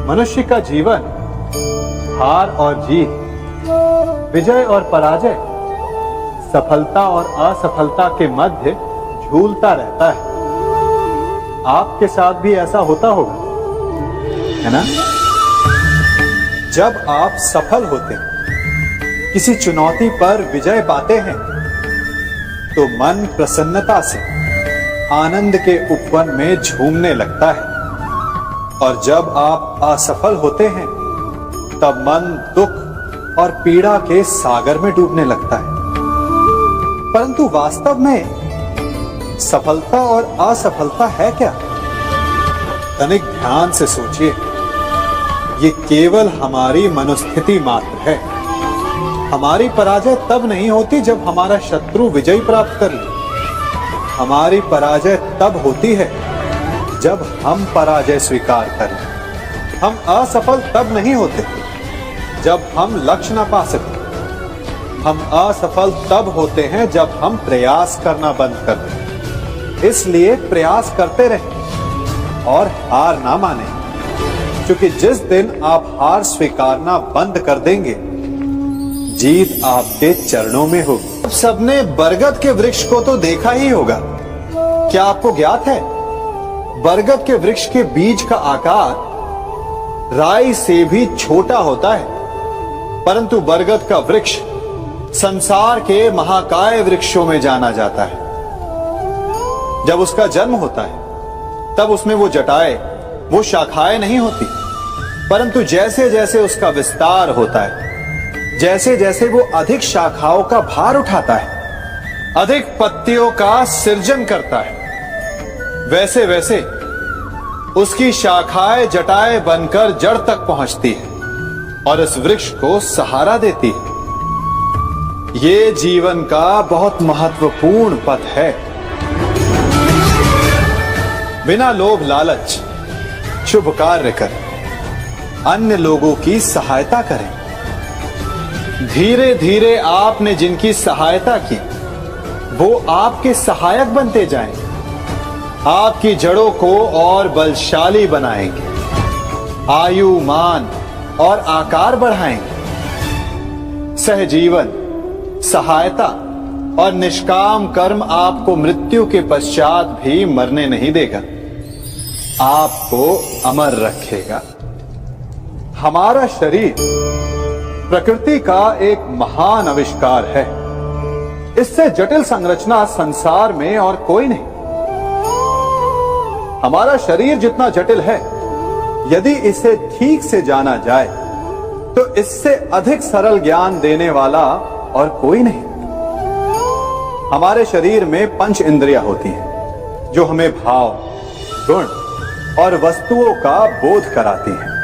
मनुष्य का जीवन हार और जीत, विजय और पराजय, सफलता और असफलता के मध्य झूलता रहता है। आपके साथ भी ऐसा होता होगा, है ना? जब आप सफल होते हैं, किसी चुनौती पर विजय पाते हैं, तो मन प्रसन्नता से आनंद के उपवन में झूमने लगता है। और जब आप असफल होते हैं, तब मन दुख और पीड़ा के सागर में डूबने लगता है। परंतु वास्तव में सफलता और असफलता है क्या? तनिक ध्यान से सोचिए। ये केवल हमारी मनोस्थिति मात्र है। हमारी पराजय तब नहीं होती जब हमारा शत्रु विजय प्राप्त कर ले। हमारी पराजय तब होती है जब हम पराजय स्वीकार करें। हम असफल तब नहीं होते जब हम लक्ष्य न पा सके। हम असफल तब होते हैं जब हम प्रयास करना बंद कर दें। इसलिए प्रयास करते रहें और हार ना माने, क्योंकि जिस दिन आप हार स्वीकारना बंद कर देंगे, जीत आपके चरणों में होगी। अब सबने बरगद के वृक्ष को तो देखा ही होगा। क्या आपको ज्ञात है, बरगद के वृक्ष के बीज का आकार राई से भी छोटा होता है, परंतु बरगद का वृक्ष संसार के महाकाय वृक्षों में जाना जाता है। जब उसका जन्म होता है, तब उसमें वो जटाएं, वो शाखाएं नहीं होती, परंतु जैसे जैसे उसका विस्तार होता है, जैसे जैसे वो अधिक शाखाओं का भार उठाता है, अधिक पत्तियों का सृजन करता है, वैसे वैसे उसकी शाखाएं जटाएं बनकर जड़ तक पहुंचती है और इस वृक्ष को सहारा देती है। ये जीवन का बहुत महत्वपूर्ण पथ है। बिना लोभ लालच शुभ कार्य करें, अन्य लोगों की सहायता करें। धीरे धीरे आपने जिनकी सहायता की, वो आपके सहायक बनते जाएं, आपकी जड़ों को और बलशाली बनाएंगे, आयु, मान और आकार बढ़ाएंगे। सहजीवन, सहायता और निष्काम कर्म आपको मृत्यु के पश्चात भी मरने नहीं देगा, आपको अमर रखेगा। हमारा शरीर प्रकृति का एक महान आविष्कार है। इससे जटिल संरचना संसार में और कोई नहीं। हमारा शरीर जितना जटिल है, यदि इसे ठीक से जाना जाए, तो इससे अधिक सरल ज्ञान देने वाला और कोई नहीं। हमारे शरीर में 5 इंद्रियां होती हैं, जो हमें भाव, गुण और वस्तुओं का बोध कराती हैं।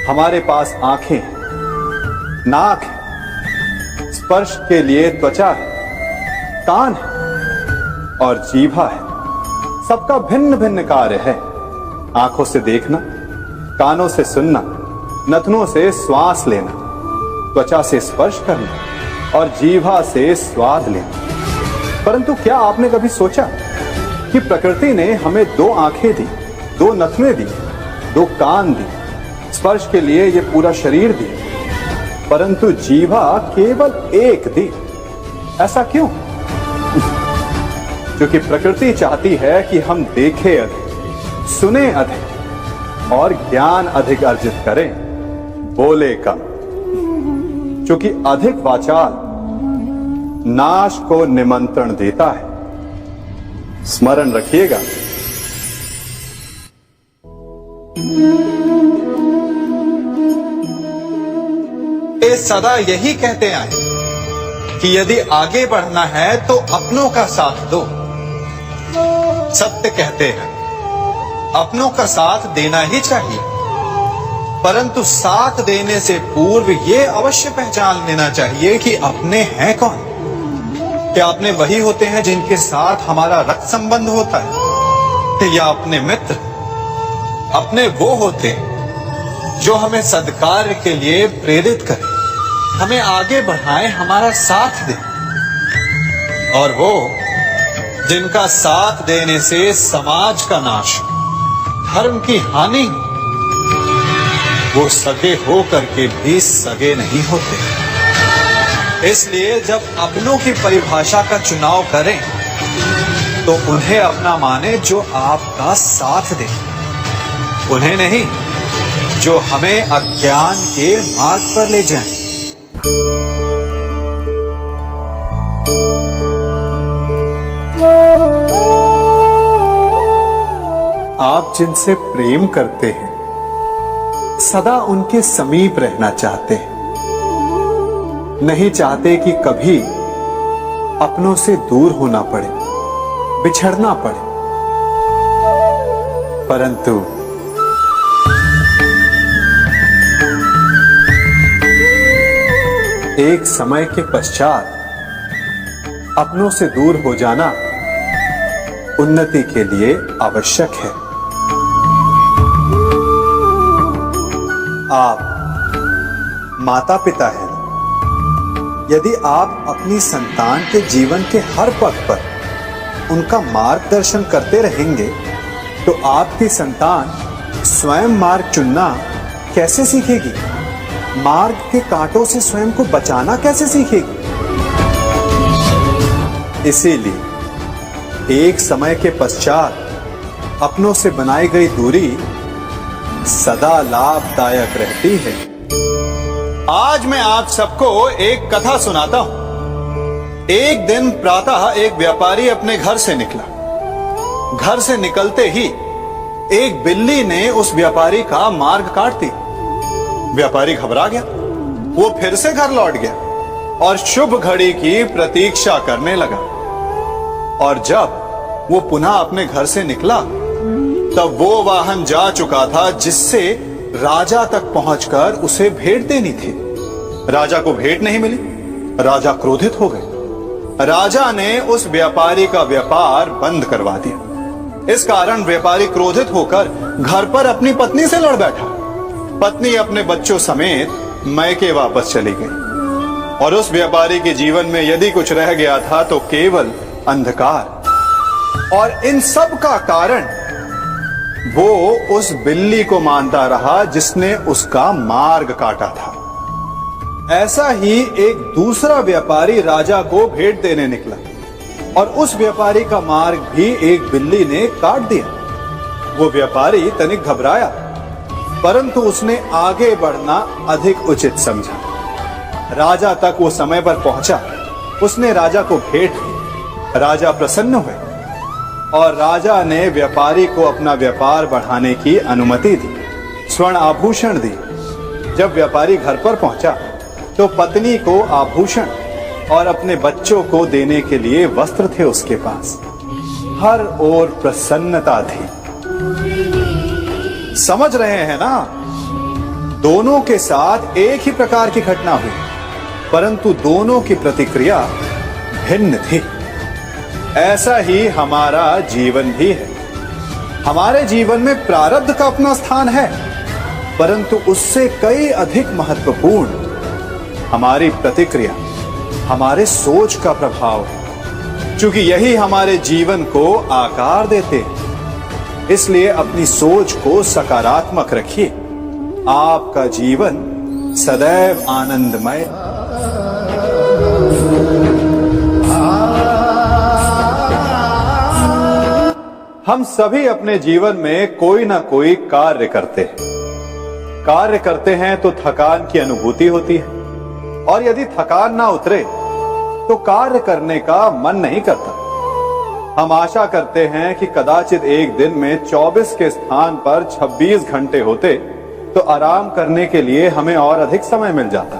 हमारे पास आंखें हैं, नाक है, स्पर्श के लिए त्वचा है, कान है और जीभा है। सबका भिन्न भिन्न कार्य है। आंखों से देखना, कानों से सुनना, नथनों से श्वास लेना, त्वचा से स्पर्श करना और जीभा से स्वाद लेना। परंतु क्या आपने कभी सोचा कि प्रकृति ने हमें 2 आंखें दी, 2 नथने दी, 2 कान दी, स्पर्श के लिए ये पूरा शरीर दिया, परंतु जीभा केवल 1 दी? ऐसा क्यों? क्योंकि प्रकृति चाहती है कि हम देखें अधिक, सुने अधिक और ज्ञान अधिक अर्जित करें, बोले कम। क्योंकि अधिक वाचाल नाश को निमंत्रण देता है। स्मरण रखिएगा। ये सदा यही कहते आए कि यदि आगे बढ़ना है तो अपनों का साथ दो। सत्य कहते हैं, अपनों का साथ देना ही चाहिए, परंतु साथ देने से पूर्व ये अवश्य पहचान लेना चाहिए कि अपने हैं कौन। क्या अपने वही होते हैं जिनके साथ हमारा रक्त संबंध होता है, या अपने मित्र? अपने वो होते हैं जो हमें सद्कार्य के लिए प्रेरित करें, हमें आगे बढ़ाएं, हमारा साथ दें, और वो जिनका साथ देने से समाज का नाश, धर्म की हानि हो। वो सगे हो करके भी सगे नहीं होते। इसलिए जब अपनों की परिभाषा का चुनाव करें तो उन्हें अपना माने जो आपका साथ दे, उन्हें नहीं जो हमें अज्ञान के मार्ग पर ले जाएं। आप जिनसे प्रेम करते हैं सदा उनके समीप रहना चाहते हैं, नहीं चाहते कि कभी अपनों से दूर होना पड़े, बिछड़ना पड़े। परंतु एक समय के पश्चात अपनों से दूर हो जाना उन्नति के लिए आवश्यक है। आप माता पिता हैं। यदि आप अपनी संतान के जीवन के हर पग पर उनका मार्गदर्शन करते रहेंगे तो आपकी संतान स्वयं मार्ग चुनना कैसे सीखेगी? मार्ग के कांटों से स्वयं को बचाना कैसे सीखेगी? इसीलिए एक समय के पश्चात अपनों से बनाई गई दूरी सदा लाभदायक रहती है। आज मैं आप सबको एक कथा सुनाता हूं। एक दिन प्रातः एक व्यापारी अपने घर से निकला। घर से निकलते ही एक बिल्ली ने उस व्यापारी का मार्ग काट दिया। व्यापारी घबरा गया। वो फिर से घर लौट गया और शुभ घड़ी की प्रतीक्षा करने लगा। और जब वो पुनः अपने घर से निकला तब वो वाहन जा चुका था जिससे राजा तक पहुंचकर उसे भेंट देनी थी। राजा को भेंट नहीं मिली। राजा क्रोधित हो गए। राजा ने उस व्यापारी का व्यापार बंद करवा दिया। इस कारण व्यापारी क्रोधित होकर घर पर अपनी पत्नी से लड़ बैठा। पत्नी अपने बच्चों समेत मैके वापस चली गई और उस व्यापारी के जीवन में यदि कुछ रह गया था तो केवल अंधकार। और इन सब का कारण वो उस बिल्ली को मानता रहा जिसने उसका मार्ग काटा था। ऐसा ही एक दूसरा व्यापारी राजा को भेंट देने निकला और उस व्यापारी का मार्ग भी एक बिल्ली ने काट दिया। वो व्यापारी तनिक घबराया, परंतु उसने आगे बढ़ना अधिक उचित समझा। राजा तक वो समय पर पहुंचा। उसने राजा को भेंट दी। राजा प्रसन्न हुए और राजा ने व्यापारी को अपना व्यापार बढ़ाने की अनुमति दी, स्वर्ण आभूषण दी। जब व्यापारी घर पर पहुंचा तो पत्नी को आभूषण और अपने बच्चों को देने के लिए वस्त्र थे उसके पास। हर ओर प्रसन्नता थी। समझ रहे हैं ना? दोनों के साथ एक ही प्रकार की घटना हुई, परंतु दोनों की प्रतिक्रिया भिन्न थी। ऐसा ही हमारा जीवन भी है। हमारे जीवन में प्रारब्ध का अपना स्थान है, परंतु उससे कई अधिक महत्वपूर्ण हमारी प्रतिक्रिया, हमारे सोच का प्रभाव है, क्योंकि यही हमारे जीवन को आकार देते हैं। इसलिए अपनी सोच को सकारात्मक रखिए। आपका जीवन सदैव आनंदमय। हम सभी अपने जीवन में कोई ना कोई कार्य करते हैं। कार्य करते हैं तो थकान की अनुभूति होती है और यदि थकान ना उतरे तो कार्य करने का मन नहीं करता। हम आशा करते हैं कि कदाचित एक दिन में 24 के स्थान पर 26 घंटे होते तो आराम करने के लिए हमें और अधिक समय मिल जाता।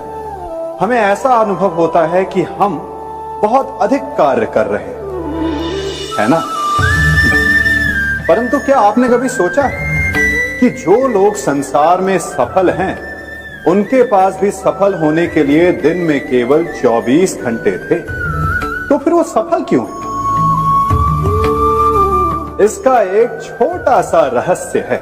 हमें ऐसा अनुभव होता है कि हम बहुत अधिक कार्य कर रहे हैं, है ना? परंतु क्या आपने कभी सोचा है कि जो लोग संसार में सफल हैं उनके पास भी सफल होने के लिए दिन में केवल 24 घंटे थे? तो फिर वो सफल क्यों है? इसका एक छोटा सा रहस्य है।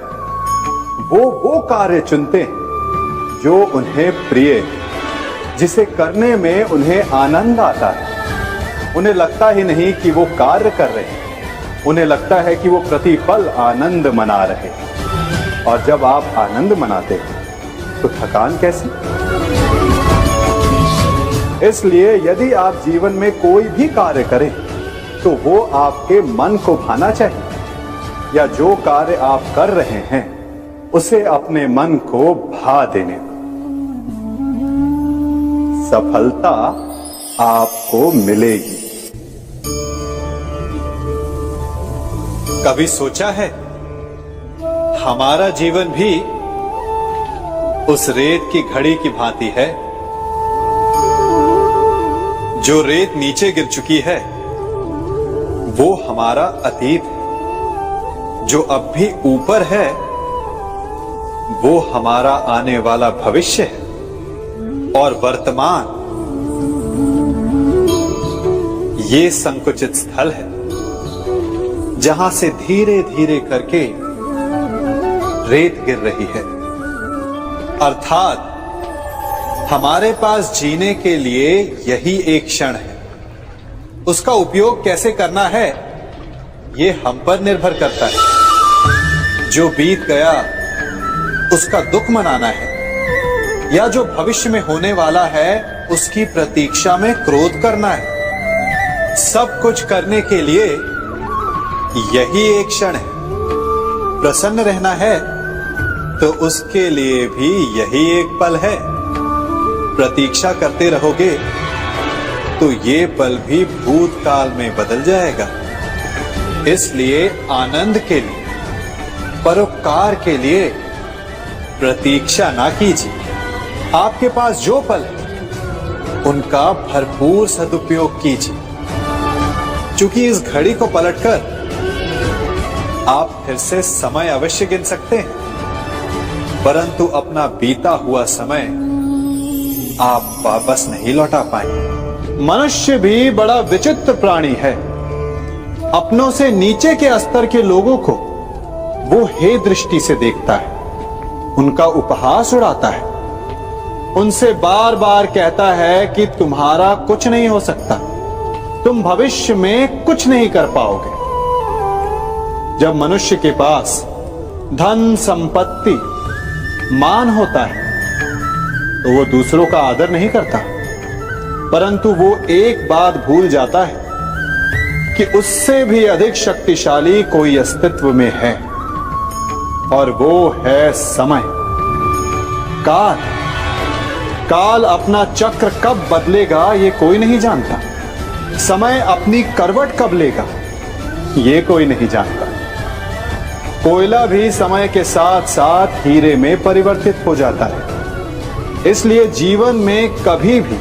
वो कार्य चुनते हैं जो उन्हें प्रिय है, जिसे करने में उन्हें आनंद आता है। उन्हें लगता ही नहीं कि वो कार्य कर रहे हैं, उन्हें लगता है कि वो प्रतिपल आनंद मना रहे हैं। और जब आप आनंद मनाते हैं तो थकान कैसी? इसलिए यदि आप जीवन में कोई भी कार्य करें तो वो आपके मन को भाना चाहिए, या जो कार्य आप कर रहे हैं उसे अपने मन को भा देने दो। सफलता आपको मिलेगी। कभी सोचा है हमारा जीवन भी उस रेत की घड़ी की भांति है? जो रेत नीचे गिर चुकी है वो हमारा अतीत है, जो अब भी ऊपर है वो हमारा आने वाला भविष्य है, और वर्तमान ये संकुचित स्थल है जहां से धीरे धीरे करके रेत गिर रही है। अर्थात हमारे पास जीने के लिए यही एक क्षण है। उसका उपयोग कैसे करना है ये हम पर निर्भर करता है। जो बीत गया उसका दुख मनाना है, या जो भविष्य में होने वाला है उसकी प्रतीक्षा में क्रोध करना है। सब कुछ करने के लिए यही एक क्षण है। प्रसन्न रहना है तो उसके लिए भी यही एक पल है। प्रतीक्षा करते रहोगे तो ये पल भी भूतकाल में बदल जाएगा। इसलिए आनंद के लिए, परोपकार के लिए प्रतीक्षा ना कीजिए। आपके पास जो पल है उनका भरपूर सदुपयोग कीजिए, क्योंकि इस घड़ी को पलटकर आप फिर से समय अवश्य गिन सकते हैं, परंतु अपना बीता हुआ समय आप वापस नहीं लौटा पाएंगे। मनुष्य भी बड़ा विचित्र प्राणी है। अपनों से नीचे के स्तर के लोगों को वो हे दृष्टि से देखता है, उनका उपहास उड़ाता है, उनसे बार बार कहता है कि तुम्हारा कुछ नहीं हो सकता, तुम भविष्य में कुछ नहीं कर पाओगे। जब मनुष्य के पास धन, संपत्ति, मान होता है तो वो दूसरों का आदर नहीं करता, परंतु वो एक बात भूल जाता है कि उससे भी अधिक शक्तिशाली कोई अस्तित्व में है, और वो है समय। काल काल अपना चक्र कब बदलेगा ये कोई नहीं जानता। समय अपनी करवट कब लेगा ये कोई नहीं जानता। कोयला भी समय के साथ साथ हीरे में परिवर्तित हो जाता है। इसलिए जीवन में कभी भी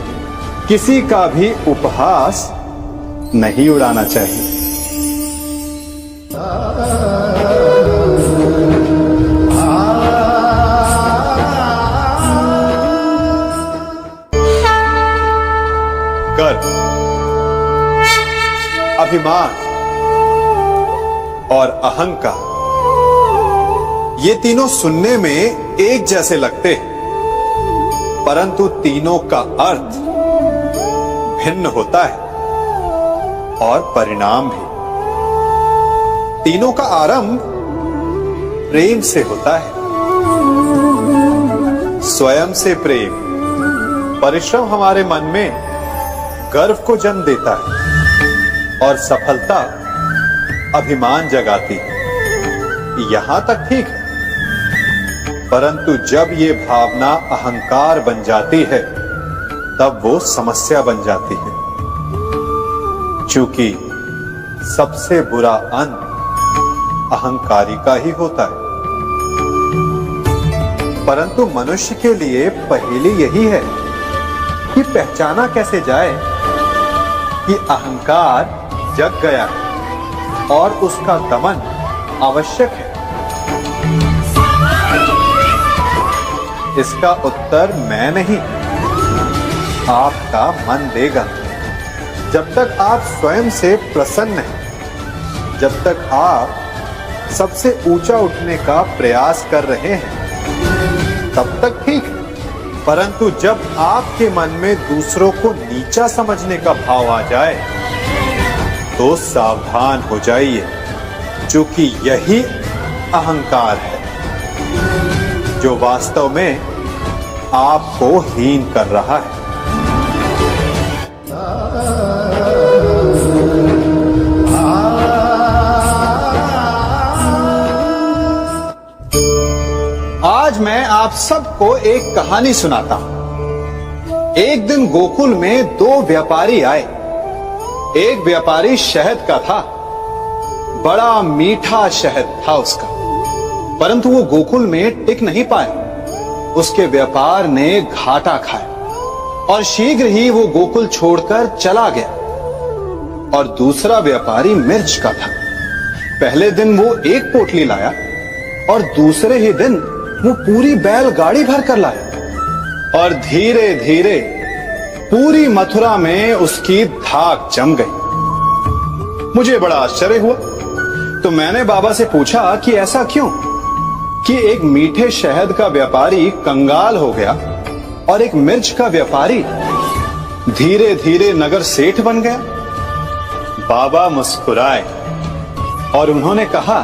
किसी का भी उपहास नहीं उड़ाना चाहिए। गर्व, अभिमान और अहंकार, ये तीनों सुनने में एक जैसे लगते हैं, परंतु तीनों का अर्थ भिन्न होता है और परिणाम भी। तीनों का आरंभ प्रेम से होता है। स्वयं से प्रेम, परिश्रम हमारे मन में गर्व को जन्म देता है, और सफलता अभिमान जगाती है। यहां तक ठीक है, परंतु जब ये भावना अहंकार बन जाती है तब वो समस्या बन जाती है, क्योंकि सबसे बुरा अंत अहंकारी का ही होता है। परंतु मनुष्य के लिए पहेली यही है कि पहचाना कैसे जाए कि अहंकार जग गया है और उसका दमन आवश्यक है। इसका उत्तर मैं नहीं, आपका मन देगा। जब तक आप स्वयं से प्रसन्न हैं, जब तक आप सबसे ऊंचा उठने का प्रयास कर रहे हैं, तब तक ठीक है। परंतु जब आपके मन में दूसरों को नीचा समझने का भाव आ जाए तो सावधान हो जाइए, क्योंकि यही अहंकार है जो वास्तव में आपको हीन कर रहा है। आज मैं आप सबको एक कहानी सुनाता हूं। एक दिन गोकुल में दो व्यापारी आए। एक व्यापारी शहद का था, बड़ा मीठा शहद था उसका, परंतु वो गोकुल में टिक नहीं पाया। उसके व्यापार ने घाटा खाया और शीघ्र ही वो गोकुल छोड़कर चला गया। और दूसरा व्यापारी मिर्च का था। पहले दिन वो एक पोटली लाया और दूसरे ही दिन वो पूरी बैलगाड़ी भर कर लाया। और धीरे धीरे पूरी मथुरा में उसकी धाक जम गई। मुझे बड़ा आश्चर्य हुआ, तो मैंने बाबा से पूछा कि ऐसा क्यों कि एक मीठे शहद का व्यापारी कंगाल हो गया और एक मिर्च का व्यापारी धीरे धीरे नगर सेठ बन गया। बाबा मुस्कुराए और उन्होंने कहा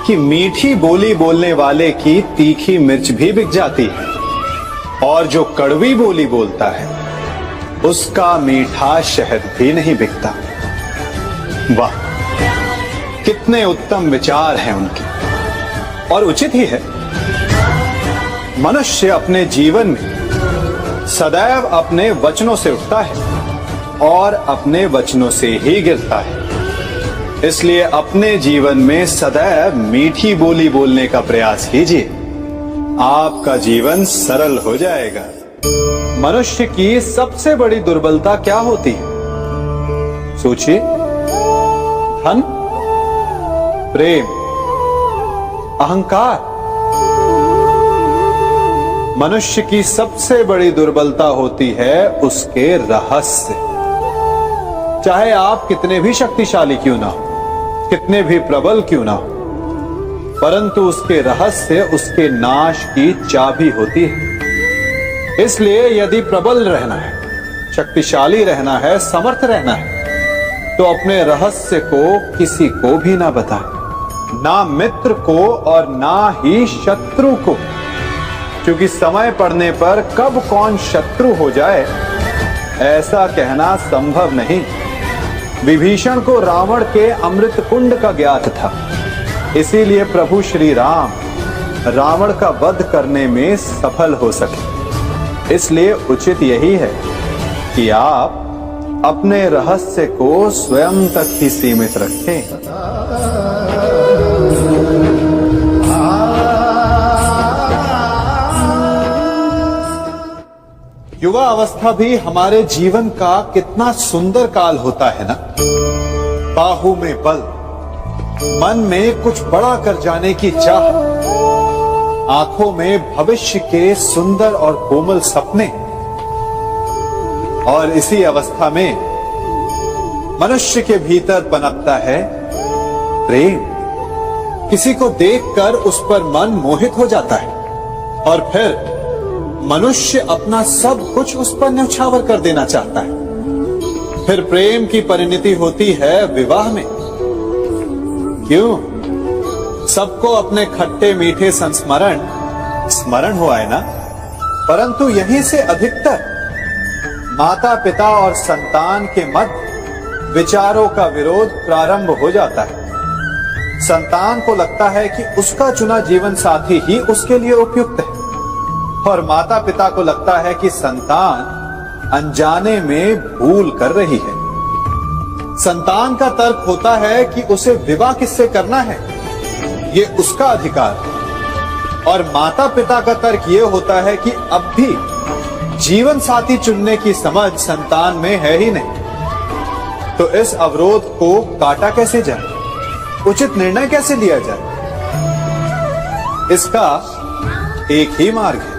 कि मीठी बोली बोलने वाले की तीखी मिर्च भी बिक जाती है, और जो कड़वी बोली बोलता है उसका मीठा शहद भी नहीं बिकता। वाह, कितने उत्तम विचार हैं उनके, और उचित ही है। मनुष्य अपने जीवन में सदैव अपने वचनों से उठता है और अपने वचनों से ही गिरता है। इसलिए अपने जीवन में सदैव मीठी बोली बोलने का प्रयास कीजिए, आपका जीवन सरल हो जाएगा। मनुष्य की सबसे बड़ी दुर्बलता क्या होती है? सोचिए। धन, प्रेम, अहंकार। मनुष्य की सबसे बड़ी दुर्बलता होती है उसके रहस्य। चाहे आप कितने भी शक्तिशाली क्यों ना हो, कितने भी प्रबल क्यों ना हो, परंतु उसके रहस्य उसके नाश की चाबी होती है। इसलिए यदि प्रबल रहना है, शक्तिशाली रहना है, समर्थ रहना है, तो अपने रहस्य को किसी को भी ना बताएं, ना मित्र को और ना ही शत्रु को, क्योंकि समय पड़ने पर कब कौन शत्रु हो जाए ऐसा कहना संभव नहीं। विभीषण को रावण के अमृत कुंड का ज्ञात था, इसीलिए प्रभु श्री राम रावण का वध करने में सफल हो सके। इसलिए उचित यही है कि आप अपने रहस्य को स्वयं तक ही सीमित रखें। युवा अवस्था भी हमारे जीवन का कितना सुंदर काल होता है ना। बाहु में बल, मन में कुछ बड़ा कर जाने की चाह, आंखों में भविष्य के सुंदर और कोमल सपने। और इसी अवस्था में मनुष्य के भीतर पनपता है प्रेम। किसी को देखकर उस पर मन मोहित हो जाता है और फिर मनुष्य अपना सब कुछ उस पर न्यौछावर कर देना चाहता है। फिर प्रेम की परिणति होती है विवाह में। क्यों? सबको अपने खट्टे मीठे संस्मरण स्मरण हुआ है ना। परंतु यहीं से अधिकतर माता पिता और संतान के मध्य विचारों का विरोध प्रारंभ हो जाता है। संतान को लगता है कि उसका चुना जीवन साथी ही उसके लिए उपयुक्त है, और माता पिता को लगता है कि संतान अनजाने में भूल कर रही है। संतान का तर्क होता है कि उसे विवाह किससे करना है, ये उसका अधिकार है। और माता पिता का तर्क ये होता है कि अब भी जीवन साथी चुनने की समझ संतान में है ही नहीं। तो इस अवरोध को काटा कैसे जाए, उचित निर्णय कैसे लिया जाए? इसका एक ही मार्ग है,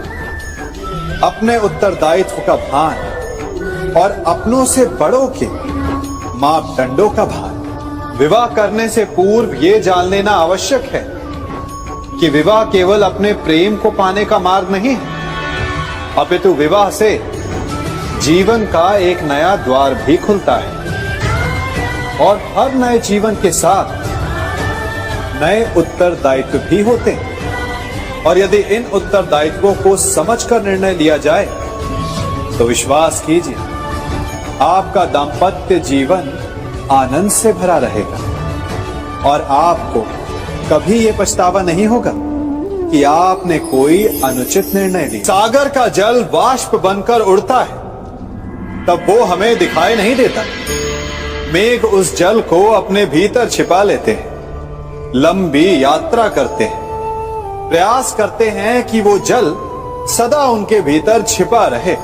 अपने उत्तरदायित्व का भान और अपनों से बड़ों के मापदंडों का भान। विवाह करने से पूर्व ये जान लेना आवश्यक है कि विवाह केवल अपने प्रेम को पाने का मार्ग नहीं है, अपितु विवाह से जीवन का एक नया द्वार भी खुलता है। और हर नए जीवन के साथ नए उत्तरदायित्व भी होते हैं। और यदि इन उत्तरदायित्वों को समझकर निर्णय लिया जाए तो विश्वास कीजिए आपका दाम्पत्य जीवन आनंद से भरा रहेगा और आपको कभी ये पछतावा नहीं होगा कि आपने कोई अनुचित निर्णय लिया। सागर का जल वाष्प बनकर उड़ता है तब वो हमें दिखाई नहीं देता। मेघ उस जल को अपने भीतर छिपा लेते हैं, लंबी यात्रा करते हैं, प्रयास करते हैं कि वो जल सदा उनके भीतर छिपा रहे,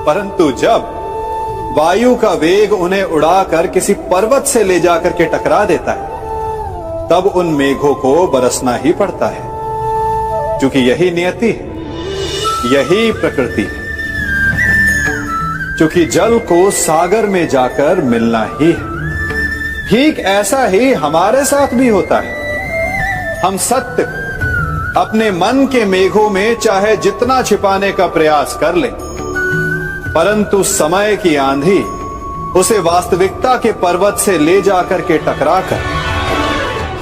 परंतु जब वायु का वेग उन्हें उड़ाकर किसी पर्वत से ले जाकर के टकरा देता है तब उन मेघों को बरसना ही पड़ता है, क्योंकि यही नियति है, यही प्रकृति है, क्योंकि जल को सागर में जाकर मिलना ही है। ठीक ऐसा ही हमारे साथ भी होता है। हम सत्य अपने मन के मेघों में चाहे जितना छिपाने का प्रयास कर लें, परंतु समय की आंधी उसे वास्तविकता के पर्वत से ले जाकर के टकराकर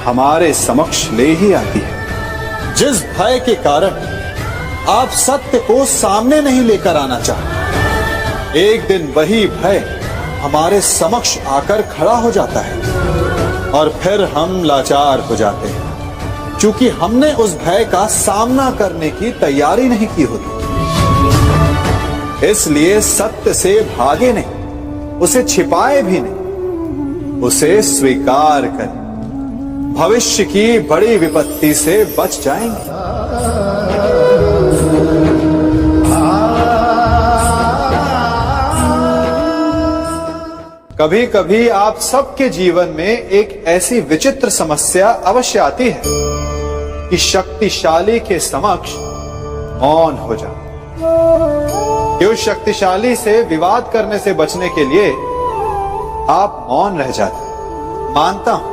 हमारे समक्ष ले ही आती है। जिस भय के कारण आप सत्य को सामने नहीं लेकर आना चाहते, एक दिन वही भय हमारे समक्ष आकर खड़ा हो जाता है और फिर हम लाचार हो जाते हैं, क्योंकि हमने उस भय का सामना करने की तैयारी नहीं की होती। इसलिए सत्य से भागे नहीं, उसे छिपाए भी नहीं, उसे स्वीकार करें। भविष्य की बड़ी विपत्ति से बच जाएंगे। कभी कभी आप सबके जीवन में एक ऐसी विचित्र समस्या अवश्य आती है कि शक्तिशाली के समक्ष मौन हो जाए। उस शक्तिशाली से विवाद करने से बचने के लिए आप मौन रह जाते। मानता हूं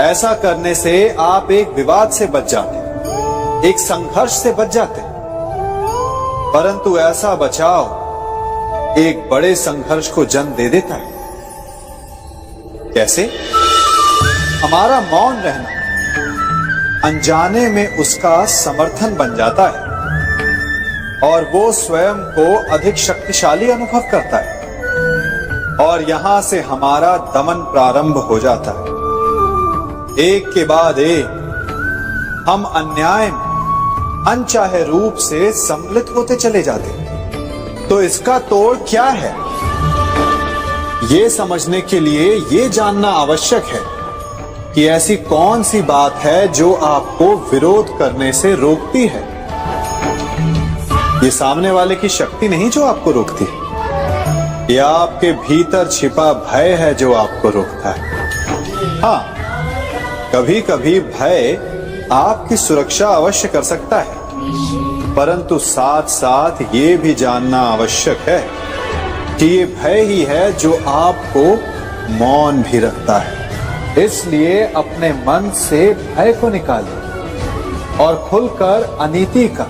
ऐसा करने से आप एक विवाद से बच जाते, एक संघर्ष से बच जाते, परंतु ऐसा बचाव एक बड़े संघर्ष को जन्म दे देता है। कैसे? हमारा मौन रहना अनजाने में उसका समर्थन बन जाता है और वो स्वयं को अधिक शक्तिशाली अनुभव करता है और यहां से हमारा दमन प्रारंभ हो जाता है। एक के बाद एक हम अन्याय में अनचाहे रूप से सम्मिलित होते चले जाते हैं। तो इसका तोड़ क्या है? ये समझने के लिए ये जानना आवश्यक है कि ऐसी कौन सी बात है जो आपको विरोध करने से रोकती है। ये सामने वाले की शक्ति नहीं जो आपको रोकती है, यह आपके भीतर छिपा भय है जो आपको रोकता है। हाँ, कभी कभी भय आपकी सुरक्षा अवश्य कर सकता है, परंतु साथ साथ ये भी जानना आवश्यक है कि ये भय ही है जो आपको मौन भी रखता है। इसलिए अपने मन से भय को निकालिए और खुलकर अनीति का,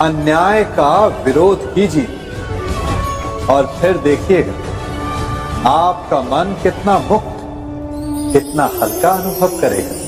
अन्याय का विरोध कीजिए और फिर देखिएगा आपका मन कितना मुक्त, कितना हल्का अनुभव करेगा।